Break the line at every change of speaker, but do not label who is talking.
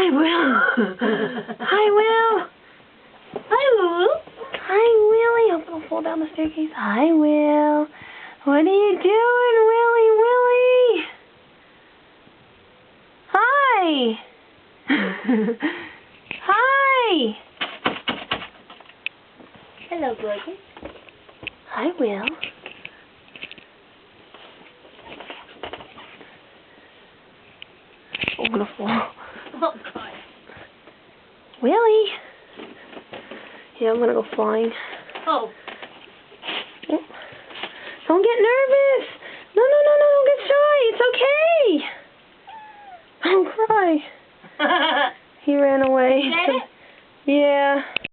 Hi, Will. Hi, Will. Hi, Will. Hi, Willie. I'm going to fall down the staircase. Hi, Will. What are you doing, Willie? Hi. Hi.
Hello, gorgeous.
Hi, Will. I'm going to fall.
Oh, God.
Willie. Yeah, I'm going to go flying.
Oh.
Don't get nervous. No, don't get shy. It's okay. Don't cry. He ran away.
Get it?
Yeah.